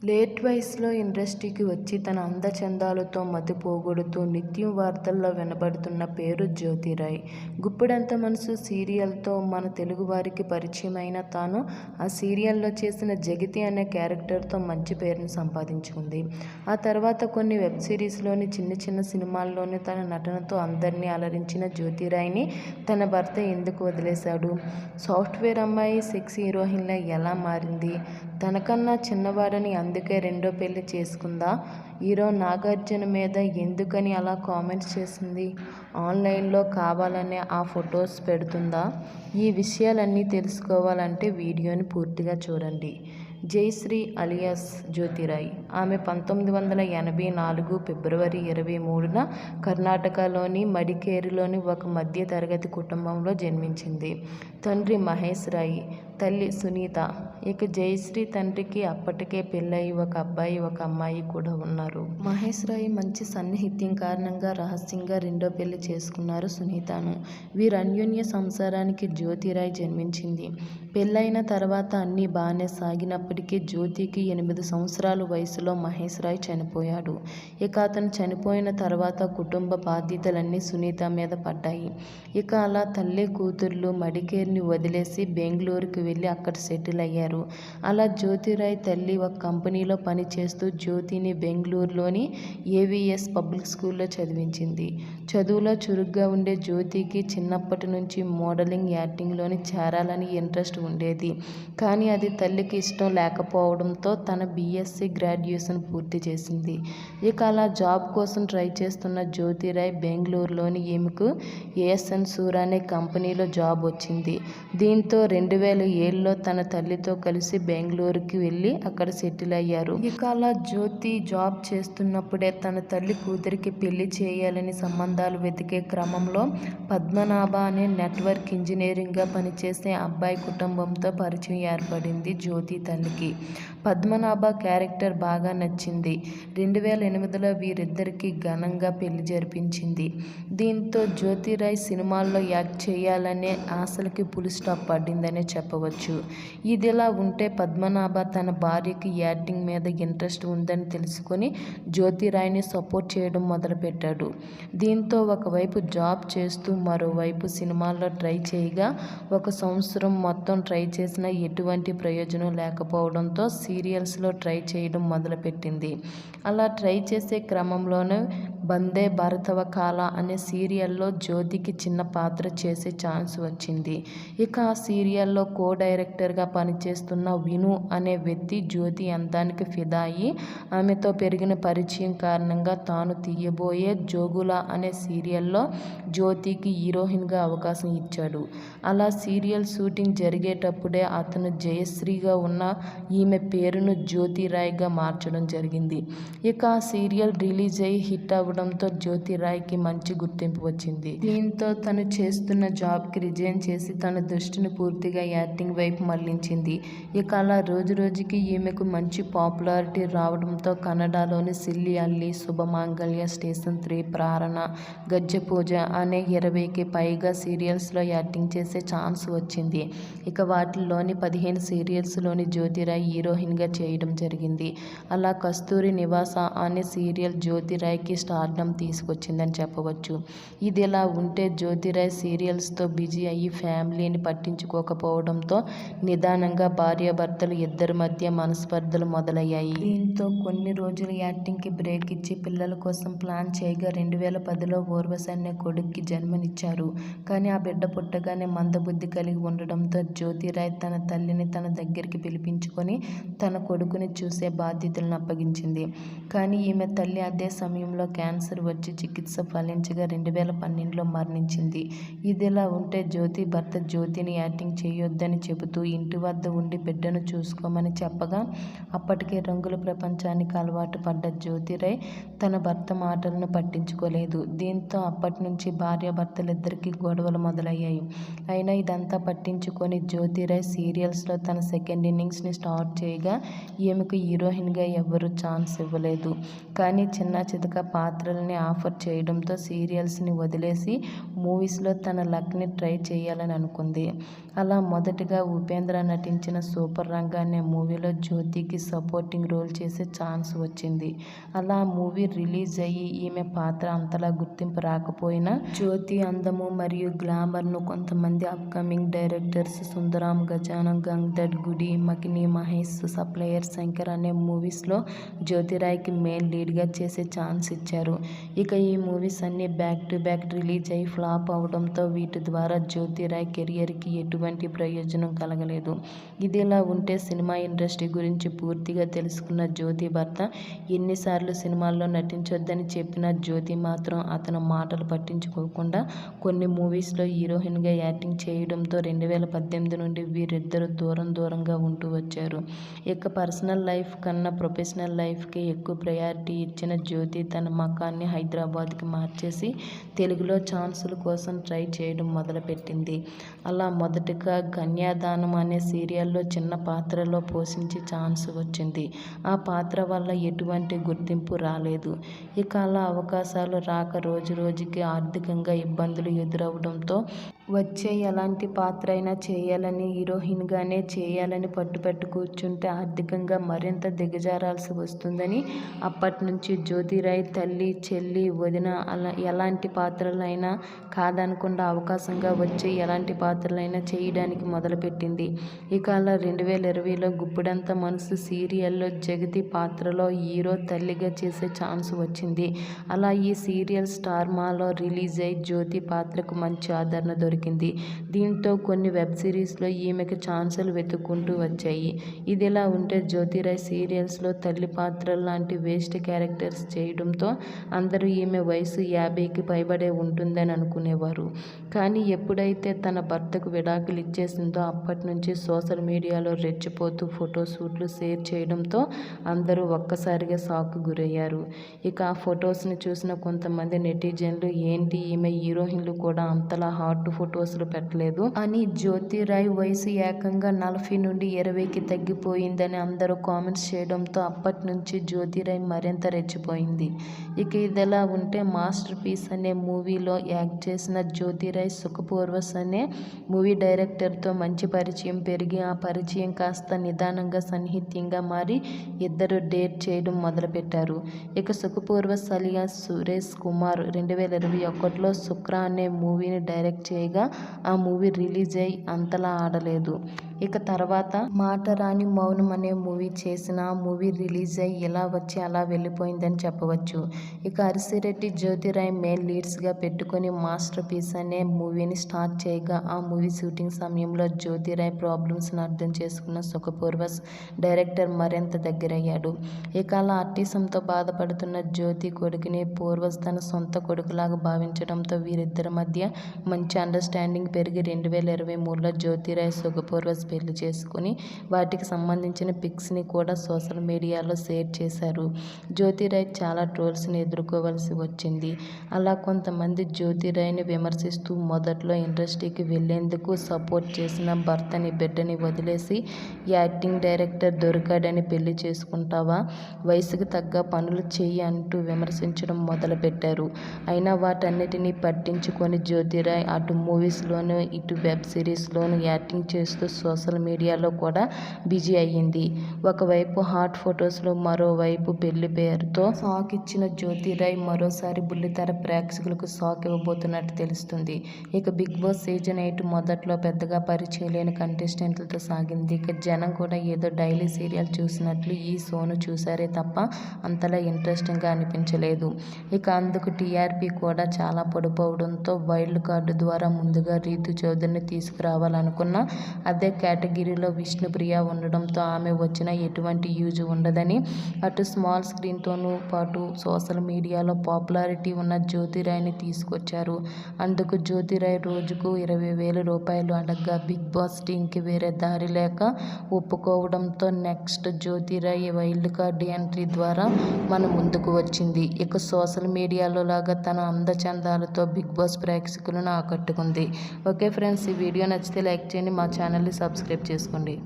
Late వయసులో ఇండస్ట్రీకి వచ్చి తన అందచందాలతో మతి పోగొడుతూ నిత్యం వార్తల్లో వినబడుతున్న పేరు జ్యోతిరాయ్. గుప్పెడంత మనసు సీరియల్తో మన తెలుగువారికి పరిచయమైన తాను ఆ సీరియల్లో చేసిన జగతి అనే క్యారెక్టర్తో మంచి పేరును సంపాదించుకుంది. ఆ తర్వాత కొన్ని వెబ్ సిరీస్లోని చిన్న చిన్న సినిమాల్లోని తన నటనతో అందరినీ అలరించిన జ్యోతిరాయ్ని తన భర్త ఎందుకు వదిలేశాడు? సాఫ్ట్వేర్ అమ్మాయి సెక్స్ హీరోయిన్లా ఎలా మారింది? తనకన్నా చిన్నవాడని అందుకే రెండో పెళ్లి చేసుకుందా? హీరో నాగార్జున మీద ఎందుకని అలా కామెంట్స్ చేసింది? ఆన్లైన్లో కావాలనే ఆ ఫొటోస్ పెడుతుందా? ఈ విషయాలన్నీ తెలుసుకోవాలంటే వీడియోని పూర్తిగా చూడండి. జయశ్రీ అలియాస్ జ్యోతిరాయ్. ఆమె 1984 ఫిబ్రవరి 23న కర్ణాటకలోని మడికేరిలోని ఒక మధ్య తరగతి కుటుంబంలో జన్మించింది. తండ్రి మహేష్ రాయ్, తల్లి సునీత. ఇక జయశ్రీ తండ్రికి అప్పటికే పెళ్ళయి ఒక అబ్బాయి ఒక అమ్మాయి కూడా ఉన్నారు. మహేష్ రాయ్ మంచి సన్నిహిత్యం కారణంగా రహస్యంగా రెండో పెళ్లి చేసుకున్నారు సునీతను. వీరి అన్యోన్య సంసారానికి జ్యోతిరాయ్ జన్మించింది. పెళ్ళైన తర్వాత అన్నీ బాగానే సాగినప్పటికీ జ్యోతికి 8 సంవత్సరాల వయసులో మహేష్ రాయ్ చనిపోయాడు. ఇక అతను చనిపోయిన తర్వాత కుటుంబ బాధ్యతలన్నీ సునీత మీద పడ్డాయి. ఇక అలా తల్లి కూతుర్లు మడికేరిని వదిలేసి బెంగళూరుకి వెళ్ళి అక్కడ సెటిల్ అయ్యారు. అలా జ్యోతిరాయ్ తల్లి ఒక కంపెనీలో పనిచేస్తూ జ్యోతిని బెంగళూరులోని ఏవిఎస్ పబ్లిక్ స్కూల్లో చదివించింది. చదువులో చురుగ్గా ఉండే జ్యోతికి చిన్నప్పటి నుంచి మోడలింగ్, యాక్టింగ్లోని చేరాలని ఇంట్రెస్ట్ ఉండేది. కానీ అది తల్లికి ఇష్టం లేకపోవడంతో తన బీఎస్సీ గ్రాడ్యుయేషన్ పూర్తి చేసింది. ఇక అలా జాబ్ కోసం ట్రై చేస్తున్న జ్యోతిరాయ్ బెంగళూరులోని ఈమెకు ఏఎస్ఎన్ సూర్ అనే కంపెనీలో జాబ్ వచ్చింది. దీంతో 2007లో తన తల్లితో కలిసి బెంగళూరుకి వెళ్ళి అక్కడ సెటిల్ అయ్యారు. ఇక అలా జ్యోతి జాబ్ చేస్తున్నప్పుడే తన తల్లి కూతురికి పెళ్లి చేయాలని సంబంధాలు వెతికే క్రమంలో పద్మనాభ అనే నెట్వర్క్ ఇంజనీరింగ్గా పనిచేసే అబ్బాయి కుటుంబంతో పరిచయం ఏర్పడింది జ్యోతి తల్లికి. పద్మనాభ క్యారెక్టర్ బాగా నచ్చింది. 2008లో వీరిద్దరికీ ఘనంగా పెళ్లి జరిపించింది. దీంతో జ్యోతిరాయ్ సినిమాల్లో యాక్ట్ చేయాలనే ఆశలకి ఫుల్ స్టాప్ పడిందనే చెప్పవచ్చు. ఇదిలా ఉంటే పద్మనాభ తన భార్యకి యాక్టింగ్ మీద ఇంట్రెస్ట్ ఉందని తెలుసుకొని జ్యోతిరాయ్ని సపోర్ట్ చేయడం మొదలుపెట్టాడు. దీంతో ఒకవైపు జాబ్ చేస్తూ మరోవైపు సినిమాల్లో ట్రై చేయగా 1 సంవత్సరం మొత్తం ట్రై చేసినా ఎటువంటి ప్రయోజనం లేకపోవడంతో సీరియల్స్లో ట్రై చేయడం మొదలుపెట్టింది. అలా ట్రై చేసే క్రమంలోనే బందే భరతవ కాల అనే సీరియల్లో జ్యోతికి చిన్న పాత్ర చేసే ఛాన్స్ వచ్చింది. ఇక ఆ సీరియల్లో కో డైరెక్టర్గా పనిచేస్తున్న విను అనే వ్యక్తి జ్యోతి అందానికి ఫిదా అయి ఆమెతో పెరిగిన పరిచయం కారణంగా తాను తీయబోయే జోగుల అనే సీరియల్లో జ్యోతికి హీరోయిన్గా అవకాశం ఇచ్చాడు. అలా సీరియల్ షూటింగ్ జరిగేటప్పుడే అతను జయశ్రీగా ఉన్న ఈమె పేరును జ్యోతిరాయ్గా మార్చడం జరిగింది. ఇక ఆ సీరియల్ రిలీజ్ అయి హిట్ అవ్వడంతో జ్యోతిరాయ్కి మంచి గుర్తింపు వచ్చింది. దీంతో తను చేస్తున్న జాబ్కి రిజైన్ చేసి తన దృష్టిని పూర్తిగా యాక్టింగ్ వైపు మళ్లించింది. ఇక అలా రోజురోజుకి ఈమెకు మంచి పాపులారిటీ రావడంతో కన్నడలోని సిల్లి అల్లి, శుభమాంగళ్య, స్టేషన్ 3, ప్రారణ, గజ్జెపూజ అనే 20కి పైగా సీరియల్స్లో యాక్టింగ్ చేసే ఛాన్స్ వచ్చింది. ఇక వాటిల్లోని 15 సీరియల్స్లోని జ్యోతిరాయ్ హీరోయిన్గా చేయడం జరిగింది. అలా కస్తూరి నివాస అనే సీరియల్ జ్యోతిరాయ్కి స్టార్డమ్ తీసుకొచ్చిందని చెప్పవచ్చు. ఇదిలా ఉంటే జ్యోతిరాయ్ సీరియల్స్తో బిజీ అయ్యి ఫ్యామిలీని పట్టించుకోకపోవడంతో నిదానంగా భార్యాభర్తలు ఇద్దరి మధ్య మనస్పర్ధలు మొదలయ్యాయి. దీంతో కొన్ని రోజులు యాక్టింగ్కి బ్రేక్ ఇచ్చి పిల్లల కోసం ప్లాన్ చేయగా 2010లో ఊర్వశి అనే కొడుక్కి జన్మనిచ్చారు. కానీ ఆ బిడ్డ పుట్టగానే మందబుద్ధి కలిగి ఉండడంతో జ్యోతిరాయ్ తన తల్లిని తన దగ్గరికి పిలిపించుకొని తన కొడుకుని చూసే బాధ్యతలను అప్పగించింది. కానీ ఈమె తల్లి అదే సమయంలో క్యాన్సర్ వచ్చి చికిత్స ఫలించగా 2012లో మరణించింది. ఇదిలా ఉంటే జ్యోతి భర్త జ్యోతిని యాక్టింగ్ చేయొద్దని చెబుతూ ఇంటి వద్ద ఉండి బిడ్డను చూసుకోమని చెప్పగా అప్పటికే రంగుల ప్రపంచానికి అలవాటు పడ్డ జ్యోతిరాయ్ తన భర్త మాటలను పట్టించుకోలేదు. దీంతో అప్పటి నుంచి భార్యాభర్తలిద్దరికీ గొడవలు మొదలయ్యాయి. అయినా ఇదంతా పట్టించుకొని జ్యోతిరాయ్ సీరియల్స్లో తన సెకండ్ ఇన్నింగ్స్ని స్టార్ట్ చేయగా ఈమెకు హీరోయిన్గా ఎవ్వరూ ఛాన్స్ ఇవ్వలేదు. కానీ చిన్న చితక పాత్రల్ని ఆఫర్ చేయడంతో సీరియల్స్ని వదిలేసి మూవీస్లో తన లక్ని ట్రై చేయాలని అనుకుంది. అలా మొదటగా ఉపేంద్ర నటించిన సూపర్ రంగా అనే మూవీలో జ్యోతికి సపోర్టింగ్ రోల్ చేసే ఛాన్స్ వచ్చింది. అలా మూవీ రిలీజ్ అయ్యి ఈమె పాత్ర అంతలా గుర్తింపు రాకపోయినా జ్యోతి అందము మరియు గ్లామర్ను కొంతమంది అప్కమింగ్ డైరెక్టర్స్ సుందరాం గజానన్, గంగదడ్ గుడి, మకిని మహేష్, సప్లయర్ శంకర్ అనే మూవీస్లో జ్యోతిరాయ్కి మెయిన్ లీడ్గా చేసే ఛాన్స్ ఇచ్చారు. ఇక ఈ మూవీస్ అన్నీ బ్యాక్ టు బ్యాక్ రిలీజ్ అయి ఫ్లాప్ అవడంతో వీటి ద్వారా జ్యోతిరాయ్ కెరియర్కి ఎటువంటి ప్రయోజనం కలగలేదు. ఇదిలా ఉంటే సినిమా ఇండస్ట్రీ గురించి పూర్తిగా తెలుసుకున్న జ్యోతి భర్త ఎన్నిసార్లు సినిమాల్లో నటించొద్దని చెప్పినా జ్యోతి మాత్రం అతని మాటలు పట్టించుకోకుండా కొన్ని మూవీస్లో హీరోయిన్గా యాక్టింగ్ చేయడంతో 2018 నుండి వీరిద్దరూ దూరంగా ఉంటూ వచ్చారు. ఇక పర్సనల్ లైఫ్ కన్నా ప్రొఫెషనల్ లైఫ్కే ఎక్కువ ప్రయారిటీ ఇచ్చిన జ్యోతి తన మకాన్ని హైదరాబాద్కి మార్చేసి తెలుగులో ఛాన్సుల కోసం ట్రై చేయడం మొదలుపెట్టింది. అలా మొదటగా కన్యాదానం అనే సీరియల్లో చిన్న పాత్రలో పోషించి ఛాన్స్ వచ్చింది. ఆ పాత్ర వల్ల ఎటువంటి గుర్తింపు రాలేదు. ఇక అలా అవకాశాలు రాక రోజుకి ఆర్థికంగా ఇబ్బందులు ఎదురవడంతో వచ్చే ఎలాంటి పాత్ర అయినా చేయాలని, హీరోయిన్గానే చేయాలని పట్టుపట్టి కూర్చుంటే ఆర్థికంగా మరింత దిగజారాల్సి వస్తుందని అప్పట్నుంచి జ్యోతిరాయ్ తల్లి, చెల్లి, వదిన అలా ఎలాంటి పాత్రలైనా కాదనకుండా అవకాశంగా వచ్చే ఎలాంటి పాత్రలైనా చేయడానికి మొదలుపెట్టింది. ఇక అలా 2020లో గుప్పెడంత మనసు సీరియల్లో జగతి పాత్రలో హీరో తల్లిగా చేసే ఛాన్స్ వచ్చింది. అలా ఈ సీరియల్ స్టార్ మాలో రిలీజ్ అయి జ్యోతి పాత్రకు మంచి ఆదరణ దొరికింది. దీంతో కొన్ని వెబ్ సిరీస్లో ఈమెకు ఛాన్సులు వెతుక్కుంటూ వచ్చాయి. ఇదిలా ఉంటే జ్యోతిరాయ్ సీరియల్స్లో తల్లి పాత్రలు లాంటి వేస్ట్ క్యారెక్టర్స్ చేయడంతో అందరూ ఈమె వయసు 50కి పైబడే ఉంటుందని అనుకునేవారు. కానీ ఎప్పుడైతే తన భర్తకు విడాకులు ఇచ్చేసిందో అప్పటి నుంచి సోషల్ మీడియాలో రెచ్చిపోతూ ఫోటోషూట్లు షేర్ చేయడంతో అందరూ ఒక్కసారిగా షాక్కు గురయ్యారు. ఇక ఆ ఫొటోస్ని చూసిన కొంతమంది నెటిజన్లు ఏంటి ఈమె హీరోయిన్లు కూడా అంతలా హాట్ ఫొటోస్లు పెట్టలేదు అని, జ్యోతిరాయ్ వయసు ఏకంగా 40 నుండి 20కి తగ్గిపోయిందని అందరూ కామెంట్స్ చేయడంతో అప్పటి నుంచి జ్యోతిరాయ్ మరింత రెచ్చిపోయింది. ఇక ఇదిలా ఉంటే మాస్టర్ పీస్ అనే మూవీలో యాక్ట్ చేసిన జ్యోతిరాయ్ సుఖపూర్వస్ అనే మూవీ డైరెక్టర్తో మంచి పరిచయం పెరిగి ఆ పరిచయం కాస్త నిదానంగా సన్నిహిత్యంగా మారి ఇద్దరు డేట్ చేయడం మొదలుపెట్టారు. ఇక సుఖపూర్వస్ అలియాస్ సురేష్ కుమార్ 2021లో శుక్ర అనే మూవీని డైరెక్ట్ చేయగా ఆ మూవీ రిలీజ్ అయి అంతలా ఆడలేదు. ఇక తర్వాత మాట రాని మౌనం అనే మూవీ చేసిన ఆ మూవీ రిలీజ్ అయి ఇలా వచ్చి అలా వెళ్ళిపోయిందని చెప్పవచ్చు. ఇక అరిసిరెడ్డి జ్యోతిరాయ్ మెయిన్ లీడ్స్గా పెట్టుకొని మాస్టర్ పీస్ అనే మూవీని స్టార్ట్ చేయగా ఆ మూవీ షూటింగ్ సమయంలో జ్యోతిరాయ్ ప్రాబ్లమ్స్ని అర్థం చేసుకున్న సుఖపూర్వస్ డైరెక్టర్ మరింత దగ్గరయ్యాడు. ఇక అలా ఆర్టిజంతో బాధపడుతున్న జ్యోతి కొడుకుని పూర్వస్ తన సొంత కొడుకులాగా భావించడంతో వీరిద్దరి మధ్య మంచి అండర్స్టాండింగ్ పెరిగి 2023లో జ్యోతిరాయ్ సుఖపూర్వస్ పెళ్లి చేసుకుని వాటికి సంబంధించిన పిక్స్ని కూడా సోషల్ మీడియాలో షేర్ చేశారు. జ్యోతిరాయ్ చాలా ట్రోల్స్ని ఎదుర్కోవాల్సి వచ్చింది. అలా కొంతమంది జ్యోతిరాయ్ని విమర్శిస్తూ మొదట్లో ఇండస్ట్రీకి వెళ్లేందుకు సపోర్ట్ చేసిన భర్తని, బిడ్డని వదిలేసి యాక్టింగ్ డైరెక్టర్ దొరికాడని పెళ్లి చేసుకుంటావా, వయసుకు తగ్గ పనులు చెయ్యి అంటూ విమర్శించడం మొదలుపెట్టారు. అయినా వాటన్నిటినీ పట్టించుకొని జ్యోతిరాయ్ అటు మూవీస్లోనూ ఇటు వెబ్ సిరీస్లోనూ యాక్టింగ్ చేస్తూ సోషల్ మీడియాలో కూడా బిజీ అయ్యింది. ఒకవైపు హాట్ ఫొటోస్లో, మరోవైపు పెళ్లి పేరుతో షాక్ ఇచ్చిన జ్యోతిరాయ్ మరోసారి బుల్లితెర ప్రేక్షకులకు షాక్ ఇవ్వబోతున్నట్టు తెలుస్తుంది. ఇక బిగ్ బాస్ సీజన్ 8 మొదట్లో పెద్దగా పరిచయం లేని కంటెస్టెంట్లతో సాగింది. ఇక జనం కూడా ఏదో డైలీ సీరియల్ చూసినట్లు ఈ షోను చూశారే తప్ప అంతలా ఇంట్రెస్టింగ్గా అనిపించలేదు. ఇక అందుకు టీఆర్పీ కూడా చాలా పడిపోవడంతో వైల్డ్ కార్డు ద్వారా ముందుగా రీతు చౌదరిని తీసుకురావాలనుకున్నా అదే కేటగిరీలో విష్ణుప్రియ ఉండడంతో ఆమె వచ్చినా ఎటువంటి యూజ్ ఉండదని అటు స్మాల్ స్క్రీన్తోనూ పాటు సోషల్ మీడియాలో పాపులారిటీ ఉన్న జ్యోతిరాయ్ని తీసుకొచ్చారు. అందుకు జ్యోతిరాయ్ రోజుకు 20,000 రూపాయలు అడగ్గా బిగ్ బాస్ టీంకి వేరే దారి లేక ఒప్పుకోవడంతో next Jyothi Rai wild card entry ద్వారా మన ముందుకు వచ్చింది. ఇక సోషల్ మీడియాలో లాగా తన అందచందాలతో బిగ్ బాస్ ప్రేక్షకులను ఆకట్టుకుంది. ఓకే ఫ్రెండ్స్, ఈ వీడియో నచ్చితే లైక్ చేయండి, మా ఛానల్ని సబ్స్క్రైబ్ చేసుకోండి.